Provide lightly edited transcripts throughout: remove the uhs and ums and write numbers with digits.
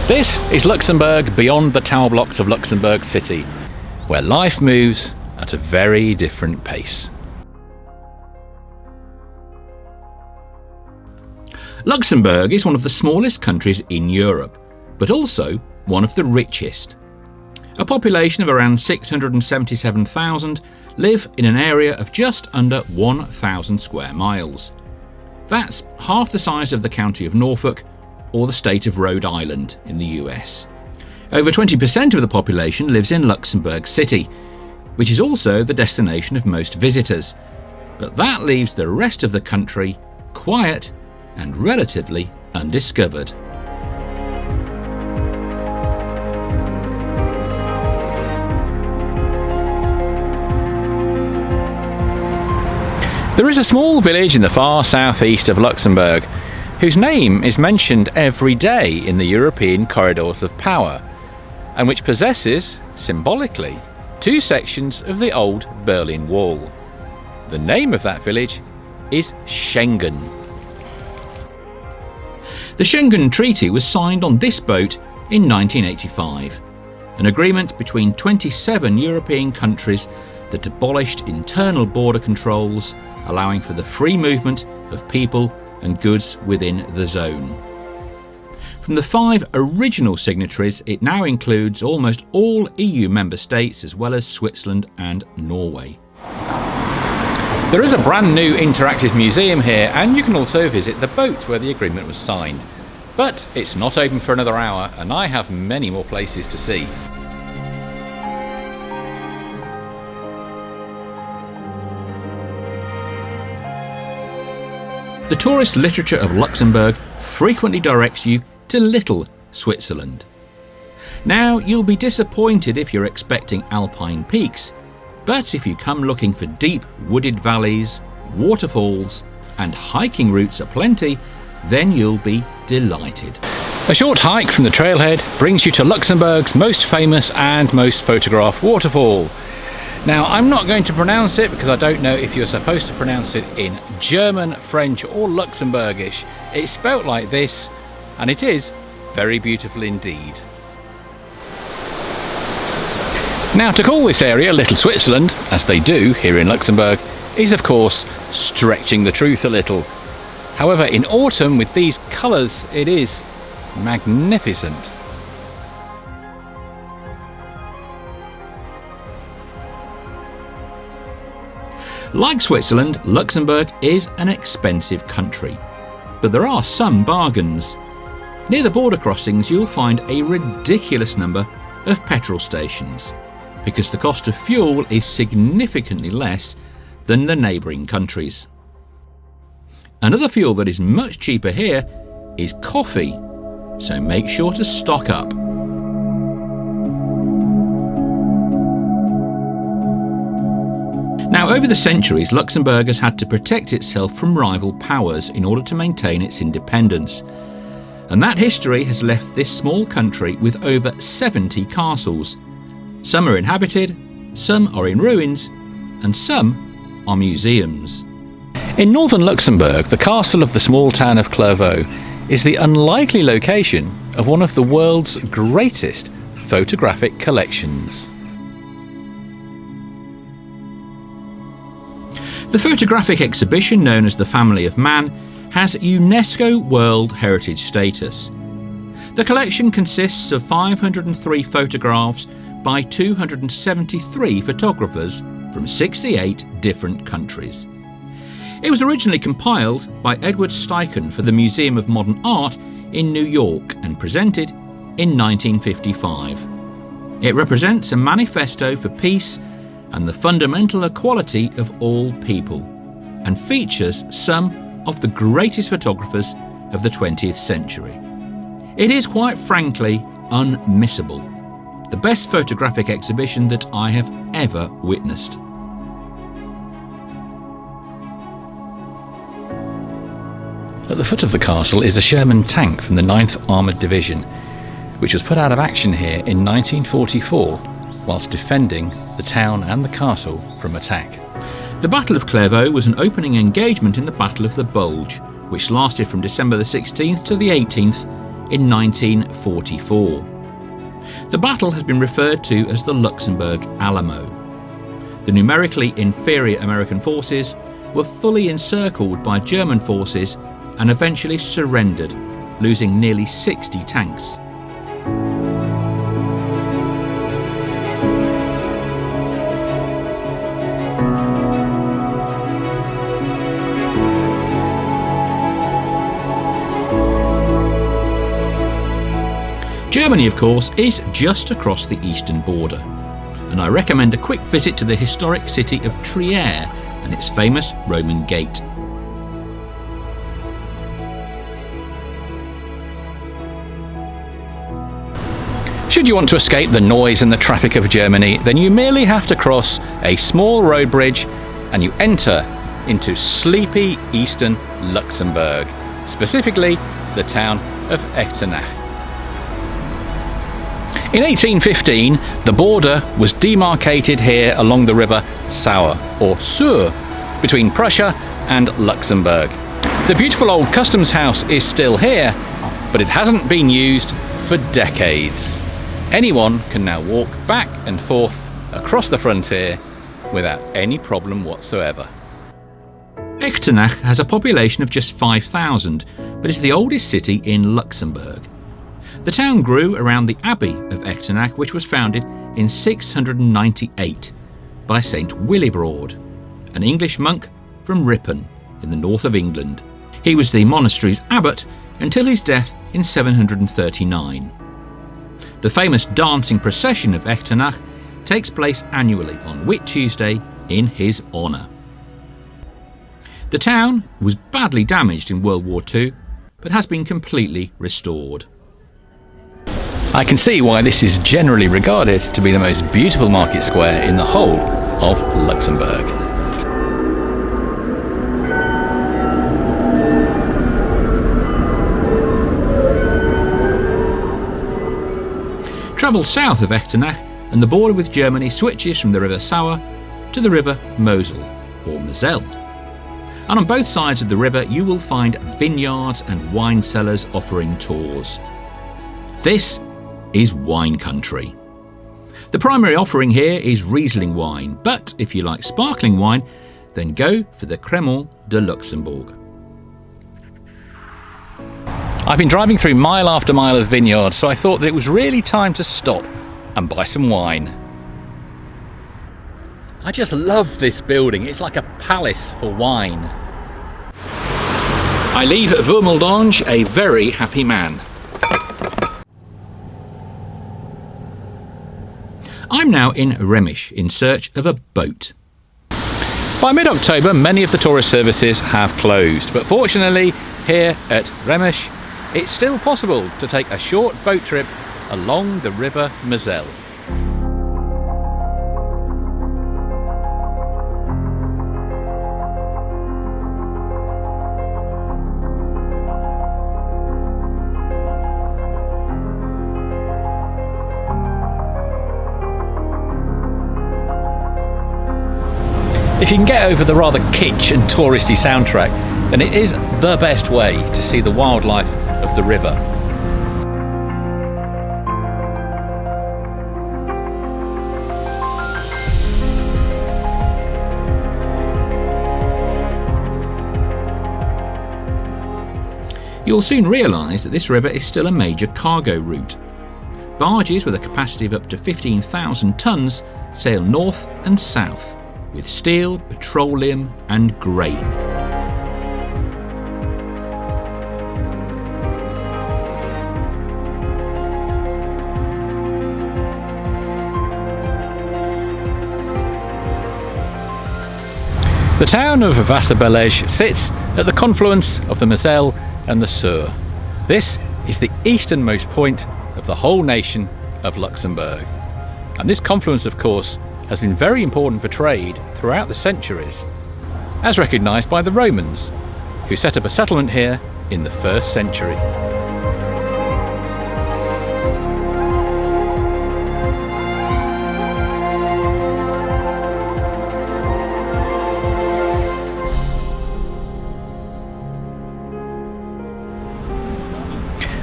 This is Luxembourg beyond the tower blocks of Luxembourg City, where life moves at a very different pace. Luxembourg is one of the smallest countries in Europe, but also one of the richest. A population of around 677,000 live in an area of just under 1,000 square miles. That's half the size of the county of Norfolk or the state of Rhode Island in the US. Over 20% of the population lives in Luxembourg City, which is also the destination of most visitors. But that leaves the rest of the country quiet and relatively undiscovered. There is a small village in the far southeast of Luxembourg whose name is mentioned every day in the European corridors of power, and which possesses, symbolically, two sections of the old Berlin Wall. The name of that village is Schengen. The Schengen Treaty was signed on this boat in 1985, an agreement between 27 European countries that abolished internal border controls, allowing for the free movement of people and goods within the zone. From the 5 original signatories, it now includes almost all EU member states as well as Switzerland and Norway. There is a brand new interactive museum here, and you can also visit the boat where the agreement was signed. But it's not open for another hour, and I have many more places to see. The tourist literature of Luxembourg frequently directs you to Little Switzerland. Now, you'll be disappointed if you're expecting alpine peaks, but if you come looking for deep wooded valleys, waterfalls and hiking routes aplenty, then you'll be delighted. A short hike from the trailhead brings you to Luxembourg's most famous and most photographed waterfall. Now, I'm not going to pronounce it because I don't know if you're supposed to pronounce it in German, French or Luxembourgish. It's spelt like this, and it is very beautiful indeed. Now, to call this area Little Switzerland, as they do here in Luxembourg, is of course stretching the truth a little. However, in autumn with these colours, it is magnificent. Like Switzerland, Luxembourg is an expensive country, but there are some bargains. Near the border crossings you'll find a ridiculous number of petrol stations, because the cost of fuel is significantly less than the neighbouring countries. Another fuel that is much cheaper here is coffee, so make sure to stock up. Now, over the centuries, Luxembourg has had to protect itself from rival powers in order to maintain its independence. And that history has left this small country with over 70 castles. Some are inhabited, some are in ruins, and some are museums. In northern Luxembourg, the castle of the small town of Clairvaux is the unlikely location of one of the world's greatest photographic collections. The photographic exhibition known as the Family of Man has UNESCO World Heritage status. The collection consists of 503 photographs by 273 photographers from 68 different countries. It was originally compiled by Edward Steichen for the Museum of Modern Art in New York and presented in 1955. It represents a manifesto for peace and the fundamental equality of all people, and features some of the greatest photographers of the 20th century. It is quite frankly unmissable, the best photographic exhibition that I have ever witnessed. At the foot of the castle is a Sherman tank from the 9th Armoured Division, which was put out of action here in 1944 whilst defending the town and the castle from attack. The Battle of Clairvaux was an opening engagement in the Battle of the Bulge, which lasted from December the 16th to the 18th in 1944. The battle has been referred to as the Luxembourg Alamo. The numerically inferior American forces were fully encircled by German forces and eventually surrendered, losing nearly 60 tanks. Germany, of course, is just across the eastern border, and I recommend a quick visit to the historic city of Trier and its famous Roman gate. Should you want to escape the noise and the traffic of Germany, then you merely have to cross a small road bridge and you enter into sleepy eastern Luxembourg, specifically the town of Echternach. In 1815, the border was demarcated here along the river Sauer, or Sur, between Prussia and Luxembourg. The beautiful old customs house is still here, but it hasn't been used for decades. Anyone can now walk back and forth across the frontier without any problem whatsoever. Echternach has a population of just 5,000, but is the oldest city in Luxembourg. The town grew around the Abbey of Echternach, which was founded in 698 by St. Willibrord, an English monk from Ripon in the north of England. He was the monastery's abbot until his death in 739. The famous dancing procession of Echternach takes place annually on Whit Tuesday in his honour. The town was badly damaged in World War II, but has been completely restored. I can see why this is generally regarded to be the most beautiful market square in the whole of Luxembourg. Travel south of Echternach and the border with Germany switches from the River Sauer to the River Mosel, or Moselle. And on both sides of the river you will find vineyards and wine cellars offering tours. This is wine country. The primary offering here is Riesling wine, but if you like sparkling wine, then go for the Crémant de Luxembourg. I've been driving through mile after mile of vineyards, so I thought that it was really time to stop and buy some wine. I just love this building. It's like a palace for wine. I leave Vaumeldange a very happy man. I'm now in Remisch in search of a boat. By mid-October, many of the tourist services have closed, but fortunately here at Remisch, it's still possible to take a short boat trip along the River Moselle. If you can get over the rather kitsch and touristy soundtrack, then it is the best way to see the wildlife of the river. You'll soon realise that this river is still a major cargo route. Barges with a capacity of up to 15,000 tonnes sail north and south, with steel, petroleum and grain. The town of Wasserbellege sits at the confluence of the Moselle and the Sur. This is the easternmost point of the whole nation of Luxembourg. And this confluence, of course, has been very important for trade throughout the centuries, as recognised by the Romans, who set up a settlement here in the 1st century.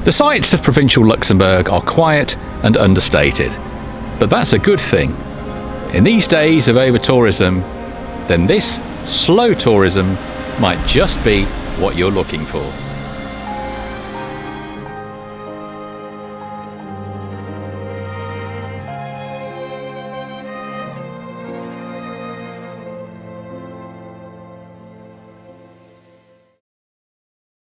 The sights of provincial Luxembourg are quiet and understated, but that's a good thing. In these days of over-tourism, then this slow tourism might just be what you're looking for.